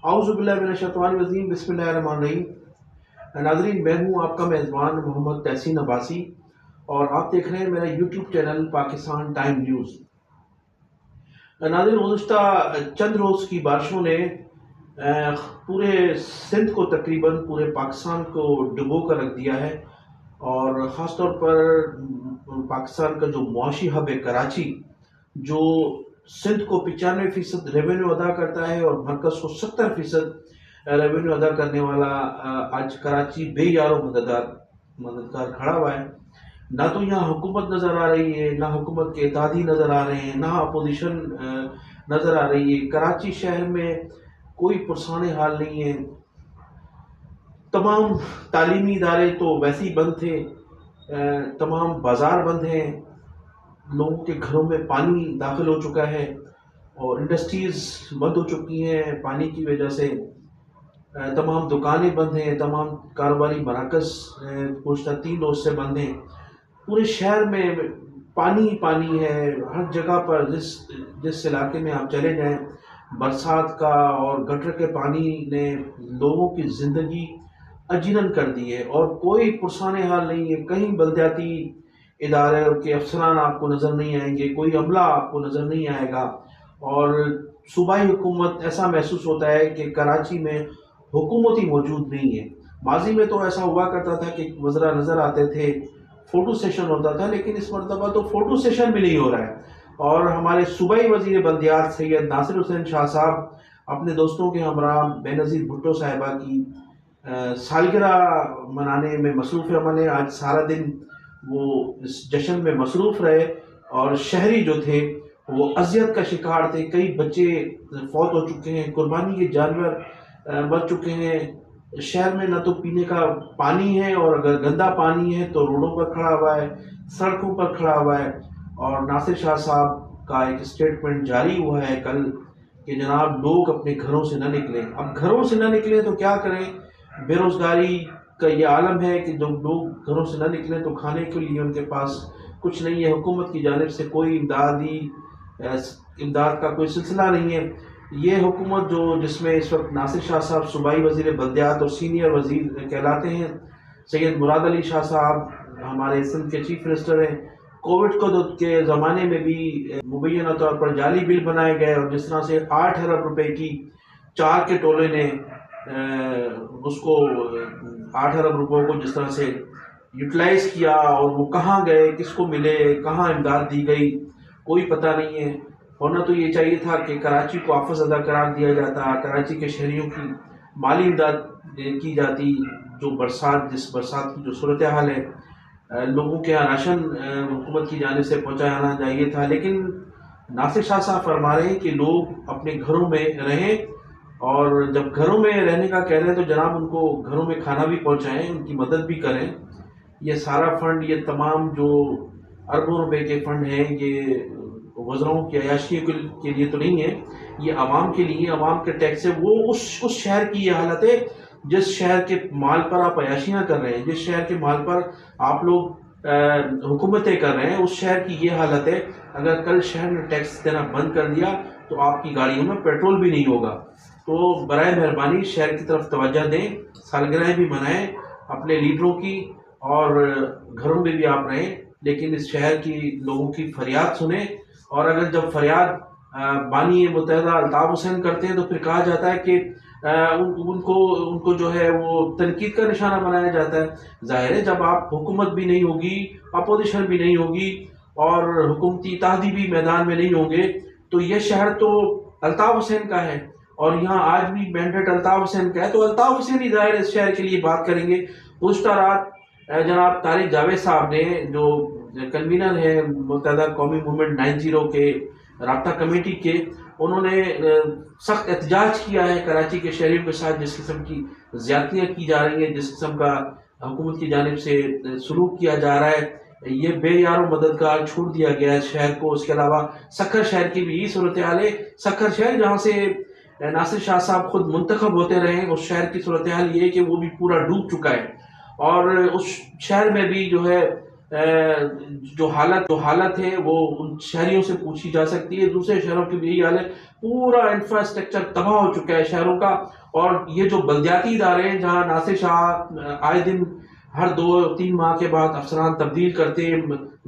اعوذ باللہ من الشیطان الرجیم، بسم اللہ الرحمن الرحیم۔ ناظرین، میں ہوں آپ کا میزبان محمد تحسین عباسی اور آپ دیکھ رہے ہیں میرا YouTube channel Pakistan time news. ناظرین، گزشتہ چند روز کی بارشوں نے پورے سندھ کو تقریباً پورے پاکستان کو ڈبو کر رکھ دیا ہے، اور خاص طور پر پاکستان کا جو معاشی ہب ہے کراچی، جو سندھ کو 95% ریونیو ادا کرتا ہے اور مرکز کو 70% ریونیو ادا کرنے والا آج کراچی بے یار و مددگار کھڑا ہوا ہے۔ نہ تو یہاں حکومت نظر آ رہی ہے، نہ حکومت کے اتحادی نظر آ رہے ہیں، نہ اپوزیشن نظر آ رہی ہے۔ کراچی شہر میں کوئی پرسان حال نہیں ہے۔ تمام تعلیمی ادارے تو ویسے ہی بند تھے، تمام بازار بند ہیں، لوگوں کے گھروں میں پانی داخل ہو چکا ہے اور انڈسٹریز بند ہو چکی ہیں پانی کی وجہ سے۔ تمام دکانیں بند ہیں، تمام کاروباری مراکز گزشتہ 3 روز سے بند ہیں۔ پورے شہر میں پانی ہی پانی ہے، ہر جگہ پر جس علاقے میں آپ چلے جائیں، برسات کا اور گٹر کے پانی نے لوگوں کی زندگی اجیرن کر دی ہے، اور کوئی پرسان حال نہیں ہے۔ کہیں بلدیاتی ادارے کے افسران آپ کو نظر نہیں آئیں گے، کوئی عملہ آپ کو نظر نہیں آئے گا، اور صوبائی حکومت ایسا محسوس ہوتا ہے کہ کراچی میں حکومت ہی موجود نہیں ہے۔ ماضی میں تو ایسا ہوا کرتا تھا کہ وزراء نظر آتے تھے، فوٹو سیشن ہوتا تھا، لیکن اس مرتبہ تو فوٹو سیشن بھی نہیں ہو رہا ہے۔ اور ہمارے صوبائی وزیر بلدیات سید ناصر حسین شاہ صاحب اپنے دوستوں کے ہمراہ بے نظیر بھٹو صاحبہ کی سالگرہ منانے میں مصروف عمل ہے۔ آج سارا دن وہ اس جشن میں مصروف رہے، اور شہری جو تھے وہ اذیت کا شکار تھے۔ کئی بچے فوت ہو چکے ہیں، قربانی کے جانور مر چکے ہیں۔ شہر میں نہ تو پینے کا پانی ہے، اور اگر گندا پانی ہے تو روڈوں پر کھڑا ہوا ہے، سڑکوں پر کھڑا ہوا ہے۔ اور ناصر شاہ صاحب کا ایک اسٹیٹمنٹ جاری ہوا ہے کل کہ جناب لوگ اپنے گھروں سے نہ نکلیں۔ اب گھروں سے نہ نکلیں تو کیا کریں؟ بے روزگاری کا یہ عالم ہے کہ جب لوگ گھروں سے نہ نکلیں تو کھانے کے لیے ان کے پاس کچھ نہیں ہے۔ حکومت کی جانب سے کوئی امداد کا کوئی سلسلہ نہیں ہے۔ یہ حکومت جس میں اس وقت ناصر شاہ صاحب صوبائی وزیر بلدیات اور سینئر وزیر کہلاتے ہیں، سید مراد علی شاہ صاحب ہمارے سندھ کے چیف منسٹر ہیں۔ کووڈ کے زمانے میں بھی مبینہ طور پر جعلی بل بنائے گئے، اور جس طرح سے 8 ارب روپے کی چار کے ٹولے نے اس کو 8 ارب روپوں کو جس طرح سے یوٹیلائز کیا، اور وہ کہاں گئے، کس کو ملے، کہاں امداد دی گئی، کوئی پتہ نہیں ہے۔ ہونا تو یہ چاہیے تھا کہ کراچی کو آفت زدہ قرار دیا جاتا، کراچی کے شہریوں کی مالی امداد کی جاتی۔ جس برسات کی جو صورتحال ہے، لوگوں کے یہاں راشن حکومت کی جانب سے پہنچانا چاہیے تھا، لیکن ناصر شاہ صاحب فرما رہے ہیں کہ لوگ اپنے گھروں میں رہیں، اور جب گھروں میں رہنے کا کہہ رہے ہیں تو جناب ان کو گھروں میں کھانا بھی پہنچائیں، ان کی مدد بھی کریں۔ یہ سارا فنڈ، یہ تمام جو اربوں روپے کے فنڈ ہیں، یہ وزراؤں کی عیاشی کے لیے تو نہیں ہے، یہ عوام کے لیے، عوام کے ٹیکس ہے۔ وہ اس شہر کی یہ حالت ہے جس شہر کے مال پر آپ عیاشیاں کر رہے ہیں، جس شہر کے مال پر آپ لوگ حکومتیں کر رہے ہیں، اس شہر کی یہ حالت ہے۔ اگر کل شہر نے ٹیکس دینا بند کر دیا تو آپ کی گاڑیوں میں پیٹرول بھی نہیں ہوگا۔ تو برائے مہربانی شہر کی طرف توجہ دیں، سالگرہیں بھی منائیں اپنے لیڈروں کی، اور گھروں میں بھی آپ رہیں، لیکن اس شہر کی لوگوں کی فریاد سنیں۔ اور اگر جب فریاد بانی متحدہ الطاف حسین کرتے ہیں تو پھر کہا جاتا ہے کہ ان کو جو ہے وہ تنقید کا نشانہ بنایا جاتا ہے۔ ظاہر ہے جب آپ حکومت بھی نہیں ہوگی، اپوزیشن بھی نہیں ہوگی، اور حکومتی اتحادی بھی میدان میں نہیں ہوں گے، تو یہ شہر تو الطاف حسین کا ہے، اور یہاں آج بھی مینڈیٹ الطاف حسین کا ہے، تو الطاف حسین ہی ظاہر اس شہر کے لیے بات کریں گے۔ گزشتہ رات جناب طارق جاوید صاحب نے، جو کنوینر ہیں متحدہ قومی موومنٹ 90 کے رابطہ کمیٹی کے، انہوں نے سخت احتجاج کیا ہے کراچی کے شہریوں کے ساتھ، جس قسم کی زیادتیاں کی جا رہی ہیں، جس قسم کا حکومت کی جانب سے سلوک کیا جا رہا ہے، یہ بے یار و مددگار چھوڑ دیا گیا ہے شہر کو۔ اس کے علاوہ سکھر شہر کی بھی یہی صورتحال ہے۔ سکھر شہر جہاں سے ناصر شاہ صاحب خود منتخب ہوتے رہے ہیں، اس شہر کی صورتحال یہ ہے کہ وہ بھی پورا ڈوب چکا ہے، اور اس شہر میں بھی جو ہے جو حالت ہے وہ ان شہریوں سے پوچھی جا سکتی ہے. دوسرے شہروں کی بھی یہی حال ہے. پورا انفراسٹرکچر تباہ ہو چکا ہے شہروں کا. اور یہ جو بلدیاتی ادارے ہیں جہاں ناصر شاہ آئے دن ہر 2-3 ماہ کے بعد افسران تبدیل کرتے ہیں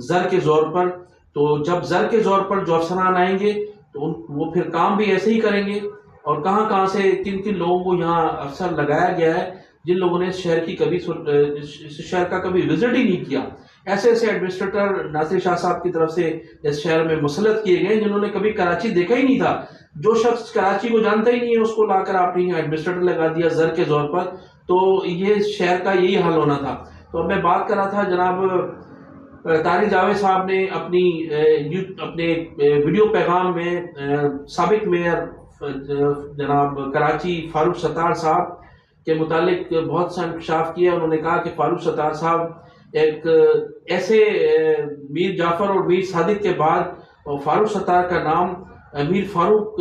زر کے زور پر، تو جب زر کے زور پر جو افسران آئیں گے تو وہ پھر کام بھی ایسے ہی کریں گے. اور کہاں کہاں سے کن کن لوگوں کو یہاں افسر لگایا گیا ہے جن لوگوں نے اس شہر کا کبھی وزٹ ہی نہیں کیا. ایسے ایسے ایڈمنسٹریٹر ناصر شاہ صاحب کی طرف سے اس شہر میں مسلط کیے گئے جنہوں نے کبھی کراچی دیکھا ہی نہیں تھا. جو شخص کراچی کو جانتا ہی نہیں ہے اس کو لا کر آپ نے یہاں ایڈمنسٹریٹر لگا دیا زر کے زور پر. تو یہ شہر کا یہی حال ہونا تھا. تو اب میں بات کر رہا تھا جناب طارق جاوید صاحب نے اپنے ویڈیو پیغام میں سابق میئر جناب کراچی فاروق ستار صاحب کے متعلق بہت سا انکشاف کیا. انہوں نے کہا کہ فاروق ستار صاحب ایک ایسے میر جعفر اور میر صادق کے بعد فاروق ستار کا نام میر فاروق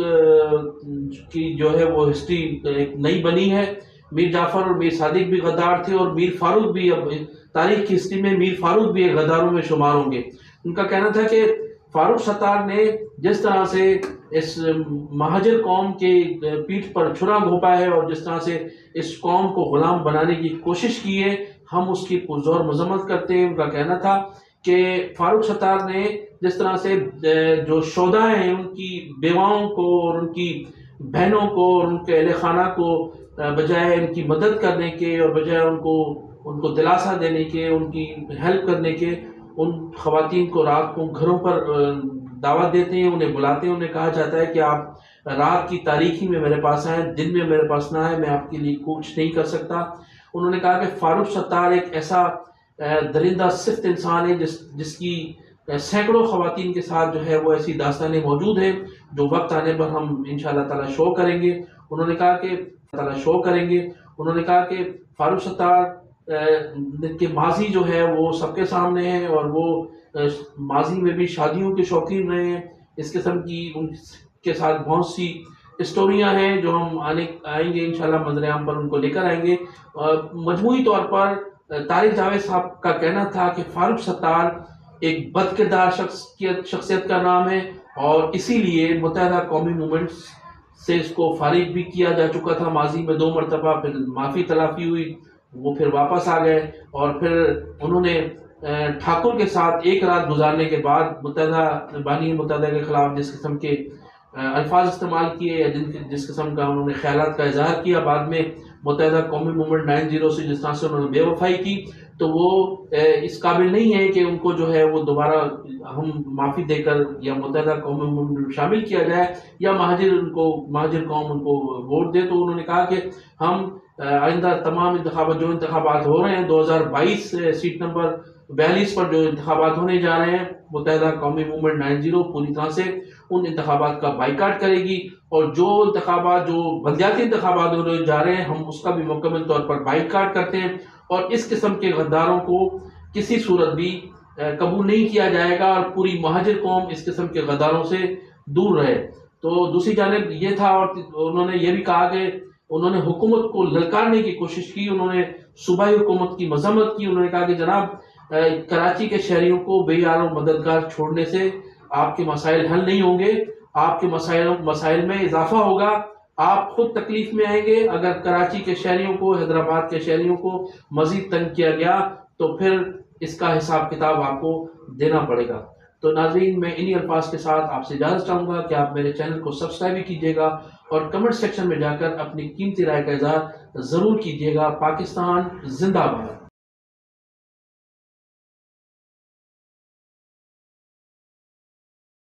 کی جو ہے وہ ہسٹری ایک نئی بنی ہے. میر جعفر اور میر صادق بھی غدار تھے اور میر فاروق بھی اب تاریخ کی ہسٹری میں میر فاروق بھی ایک غداروں میں شمار ہوں گے. ان کا کہنا تھا کہ فاروق ستار نے جس طرح سے اس مہاجر قوم کے پیٹھ پر چھرا گھونپا ہے اور جس طرح سے اس قوم کو غلام بنانے کی کوشش کی ہے ہم اس کی پرزور مذمت کرتے ہیں. ان کا کہنا تھا کہ فاروق ستار نے جس طرح سے جو شہداء ہیں ان کی بیواؤں کو اور ان کی بہنوں کو اور ان کے اہل خانہ کو بجائے ان کی مدد کرنے کے اور بجائے ان کو دلاسا دینے کے، ان کی ہیلپ کرنے کے، ان خواتین کو رات کو گھروں پر دعوت دیتے ہیں، انہیں بلاتے ہیں. انہیں کہا جاتا ہے کہ آپ رات کی تاریکی میں میرے پاس آئیں، دن میں میرے پاس نہ آئیں، میں آپ کے لیے کچھ نہیں کر سکتا. انہوں نے کہا کہ فاروق ستار ایک ایسا درندہ صفت انسان ہے جس کی سینکڑوں خواتین کے ساتھ جو ہے وہ ایسی داستانیں موجود ہیں جو وقت آنے پر ہم انشاءاللہ تعالی شو کریں گے. انہوں نے کہا کہ فاروق ستار کے ماضی جو ہے وہ سب کے سامنے ہے اور وہ ماضی میں بھی شادیوں کے شوقین رہے ہیں. اس قسم کی ان کے ساتھ بہت سی اسٹوریاں ہیں جو ہم آئیں گے انشاءاللہ منظر عام پر ان کو لے کر آئیں گے. مجموعی طور پر طارق جاوید صاحب کا کہنا تھا کہ فاروق ستار ایک بد کردار شخصیت کا نام ہے اور اسی لیے متحدہ قومی موومنٹ سے اس کو فارغ بھی کیا جا چکا تھا ماضی میں 2 مرتبہ. پھر معافی تلافی ہوئی، وہ پھر واپس آ گئے اور پھر انہوں نے ٹھاکر کے ساتھ ایک رات گزارنے کے بعد بانی متحدہ کے خلاف جس قسم کے الفاظ استعمال کیے یا جس قسم کا انہوں نے خیالات کا اظہار کیا، بعد میں متحدہ قومی موومنٹ 90 سے جس طرح سے انہوں نے بے وفائی کی، تو وہ اس قابل نہیں ہے کہ ان کو جو ہے وہ دوبارہ ہم معافی دے کر یا متحدہ قومی موومنٹ میں شامل کیا جائے یا مہاجر قوم ان کو ووٹ دے. تو انہوں نے کہا کہ ہم آئندہ تمام جو انتخابات ہو رہے ہیں 2022 سیٹ نمبر 42 پر جو انتخابات ہونے جا رہے ہیں، متحدہ قومی موومنٹ 90 پوری طرح سے ان انتخابات کا بائیکاٹ کرے گی. اور جو بلدیاتی انتخابات ہونے جا رہے ہیں ہم اس کا بھی مکمل طور پر بائیکاٹ کرتے ہیں اور اس قسم کے غداروں کو کسی صورت بھی قبول نہیں کیا جائے گا اور پوری مہاجر قوم اس قسم کے غداروں سے دور رہے. تو دوسری جانب یہ تھا اور انہوں نے یہ بھی کہا کہ انہوں نے حکومت کو للکارنے کی کوشش کی، انہوں نے صوبائی حکومت کی مذمت کی. انہوں نے کہا کہ جناب کراچی کے شہریوں کو بے یار و مددگار چھوڑنے سے آپ کے مسائل حل نہیں ہوں گے، آپ کے مسائل میں اضافہ ہوگا، آپ خود تکلیف میں آئیں گے. اگر کراچی کے شہریوں کو، حیدرآباد کے شہریوں کو مزید تنگ کیا گیا تو پھر اس کا حساب کتاب آپ کو دینا پڑے گا. تو ناظرین میں انہی الفاظ کے ساتھ آپ سے اجازت چاہوں گا کہ آپ میرے چینل کو سبسکرائب بھی کیجیے گا اور کمنٹ سیکشن میں جا کر اپنی قیمتی رائے کا اظہار ضرور کیجیے گا. پاکستان زندہ باد.